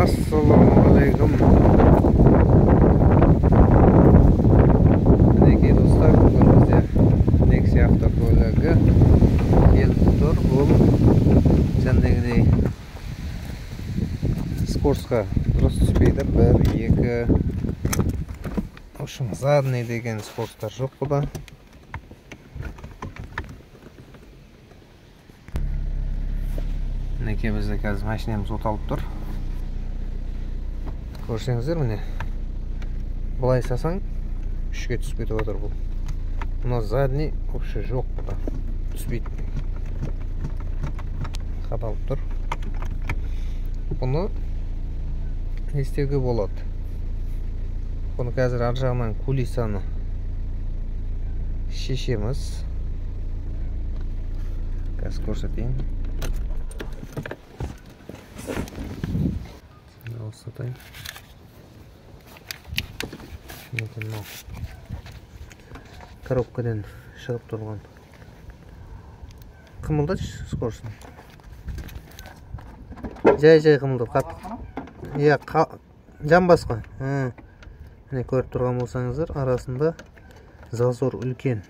Assalamualaikum. Мінекей достар, бүгін бізде Nexia автокөлігі келіп тұр. Бұл жәндегідей скоростқа дұрыс түспейді. 1, 2 общем, задний деген скоросттар жоқ бұда. Мінекей бізде қазір машинамыз оталып тұр. Көрсеңіздер, міне былай сасаң 3-ке түсіп кетіп отыр бұл. Мына задний вообще жоқ бұда, түспейді. Қадалып тұр. Бұны не істеуге болады? Бұны қазір ар жағынан кулисаны шешеміз. Қазір көрсетейін. Алсатайын. Коробкадан шығып тұрған. Қымылдач скоростын. Жай қымылдап қаттық. Иә, жамбас қой. Міне көріп тұрған болсаңыздар, арасында зазор үлкен.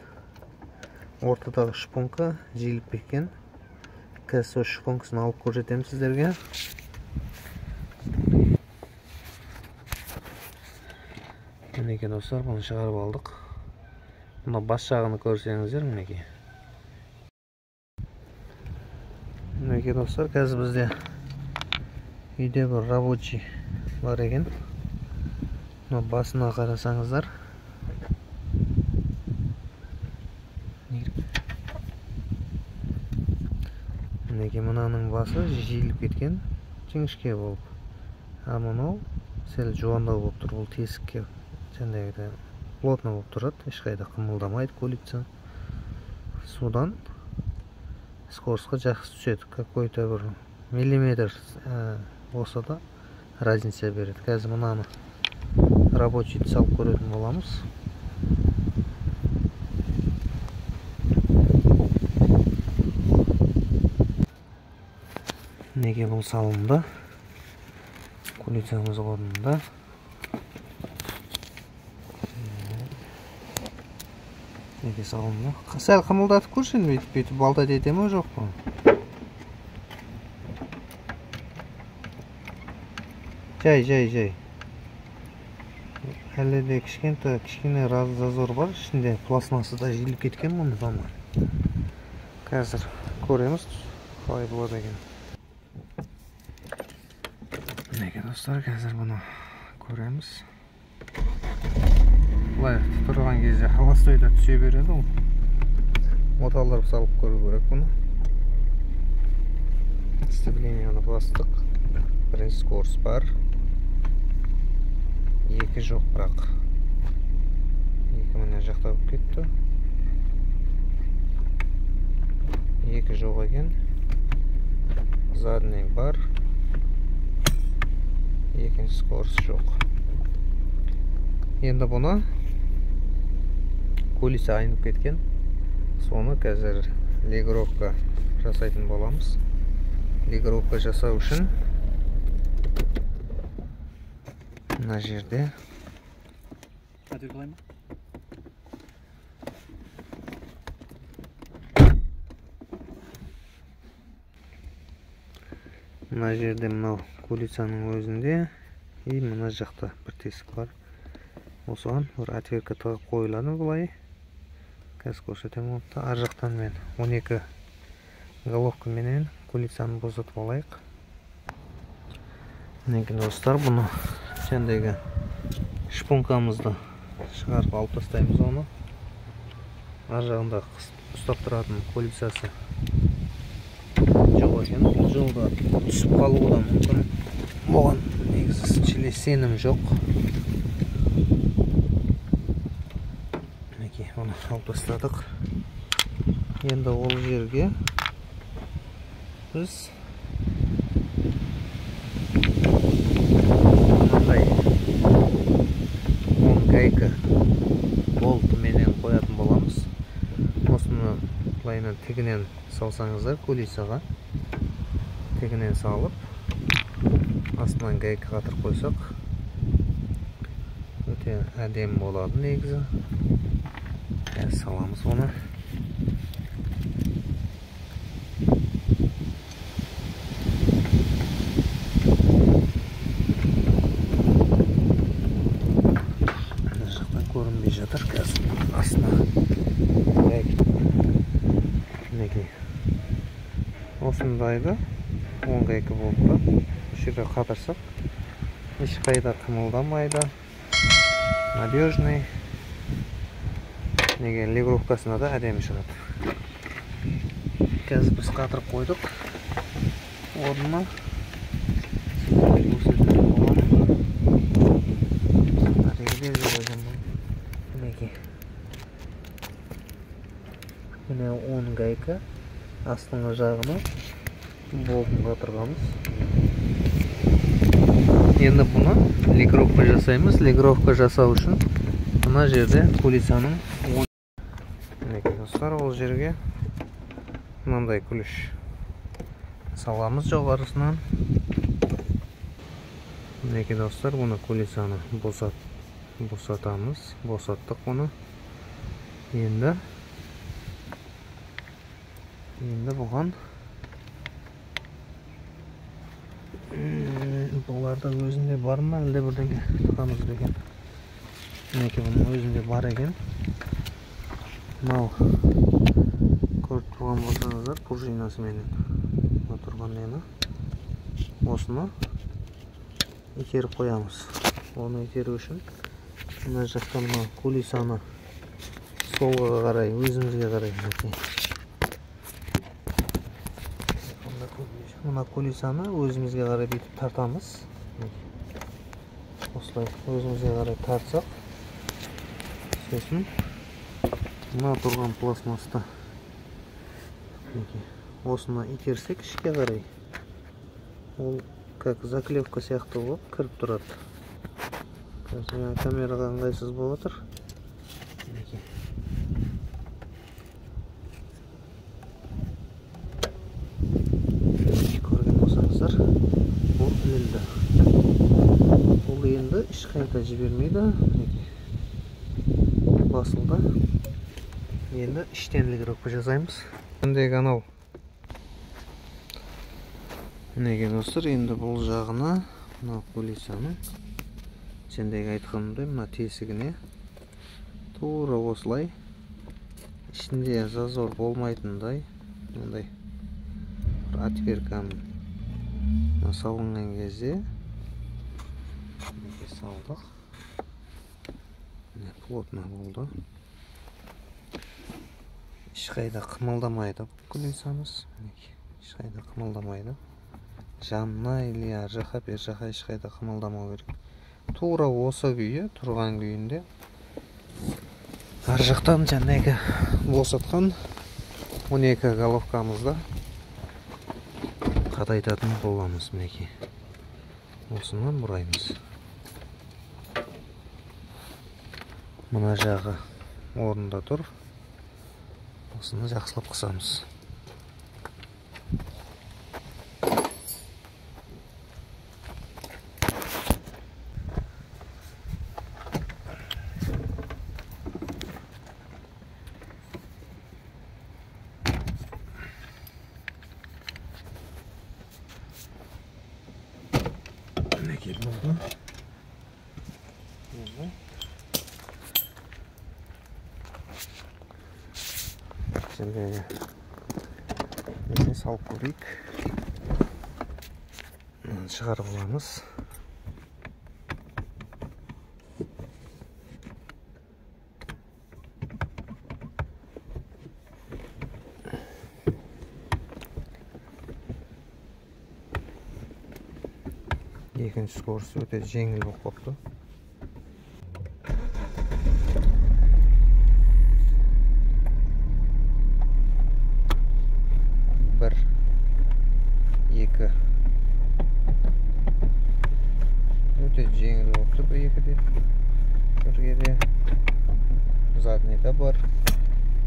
Ортадағы шпонка жиіліп кеткен. Қазір сол шпонкасын алып көрсетемін сіздерге. Мінекей достар, бұны шығарып алдық. Бұны бас жағыны көрсеңіздер, мінекей. Мінекей достар, қазір бізде үйде бір рабочий бар екен. Бұны басына қарасаңыздар. Мінекей мұнаның басы жиіліп кеткен, жіңішке болып. А мұнау сәл жуандау болып тұр, бұл тесікке. Жәндегіде плотно болып тұрады, ешқайда қымылдамайды кулица. Судан скоростқа жақсы түседі, какой-то бір миллиметр болса да разница береді. Қазір мұнаны рабочийді салып көретін боламыз. Неге бұл салынды? Кулицамыз орнында. Неге салынды? Сәл қымылдатып көршін, бүйтіп балтат ете ме жоқ па? Жай. Әлі де кішкене зазор бар, ішінде пластмасы да жиіліп кеткен мұны заман. Қазір көреміз, қалай болады екен. Неге достар, қазір бұны көреміз. Бұлай тұрған кезде холостойда түсе береді ол. Моталар салып көру керек бұны. Сцепленияны бастық. Бірінші скорост бар. 2 жоқ бірақ. 2 міне жақта болып кетті. 2 жоқ екен. Задний бар. Екінші скорост жоқ. Енді бұны кулиса айнып кеткен. Соны қазір легировка жасайтын боламыз. Легировка жасау үшін мына жерде мынау кулицаның өзінде и мына жақта бір тесік бар. Осыған бір отвертка тығып қойылады бұлай. Қазір көрсетемін. Ар жақтан мен 12 головка менен кулицаны босатып алайық. Мінекей достар, бұны жәндегі шпонкамызды шығарып алып тастаймыз оны. Ар жағында ұстап тұратын кулицасы жоқ екен. Бұл жолда түсіп қалуы да мүмкін. Бұған негізі сенім жоқ. Мінекей, оны алып тастадық. Енді ол жерге біз гайка болты менен қоятын боламыз. Осыны былайынан тігінен салсаңыздар, кулисаға тігінен салып астынан гайка қатырып қойсақ өте әдемі болады негізі. Қазір саламыз оны. Ана жақтан көрінбей жатыр қазір астына гайка. Мінекей осындайды 10 гайка болды. Осы жерге қатырсақ ешқайда қимылдамайды, надежный. Неге легровкасына да әдемі шығады. Қазір біз қатырып қойдық орнына. Міне 10 гайка астыңғы жағына болтын қатырғанбыз. Енді бұны легровка жасаймыз. Легровка жасау үшін мына жерде кулисаның мінекей достар, ол жерге мынандай күліш саламыз жоғарысынан. Мінекей достар, бұны кулисаны босатамыз. Босаттық бұны. Енді бұған бұларда өзінде бар ма, әлде бірдеңе тұқамыз деген. Мінекей бұның өзінде бар екен. Мынау көріп тұрған болсаңыздар, пружинасымен отырған нені. Осыны итеріп қоямыз. Оны итеру үшін мына жақтан мына кулисаны солға қарай, өзімізге қарай мына кулисаны өзімізге қарай бүйтіп тартамыз. Осылай өзімізге қарай тартсақ, сосын мына тұрған пластмасты осыны итерсек ішке қарай, ол как заклевка сияқты болып кіріп тұрады. Камераға ыңғайсыз болып отыр. Көрген болсаңыздар, ол ілінді. Ол енді ешқайда жібермейді. Басылды. Енді іштен легровка жасаймыз. Мендегі анау. Мінекей достар, енді бұл жағына мына кулисаның сендегі айтқанымдай мына тесігіне тура осылай ішінде зазор болмайтындай мындай отвертканы салынған кезде салдық. Плотно болды. Ешқайда қымылдамайды кулисамыз. Ешқайда қымылдамайды. Жанына или ар жаққа, бер жаққа ешқайда қымылдамау керек. Тура осы күйі, тұрған күйінде ар жақтан жаңағы босатқан 12 головкамызда қатайтатын боламыз. Мінекей осыны бұраймыз. Мына жағы орында тұр. Осыны жақсылап қысамыз. Мінекей болды. Şimdi салып көрейік. Шығарып аламыз. Екінші скорості өте жеңіл болып қопты. Бір, екі. Өте жеңіл болып тұр. Екіде. Біргеде. Заднайда бар.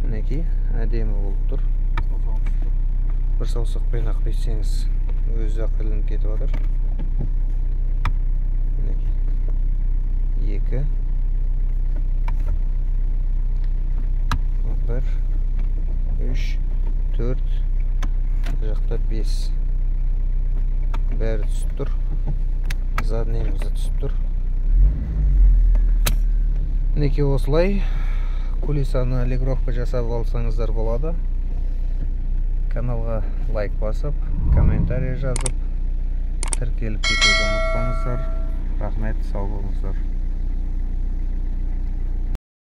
Мінекей әдемі болып тұр. Бір саусақпен ақ бетсеңіз өзі ақ ілініп кетіп отыр. 1 3 4 бұл жақта 5 бәрі түсіп тұр. Задниемізі түсіп тұр. Мінекей осылай кулисаны аллегровка жасап алсаңыздар болады. Каналға лайк басып, комментарий жазып, тіркеліп кетуді ұмытпаңыздар. Рахмет, сау болыңыздар.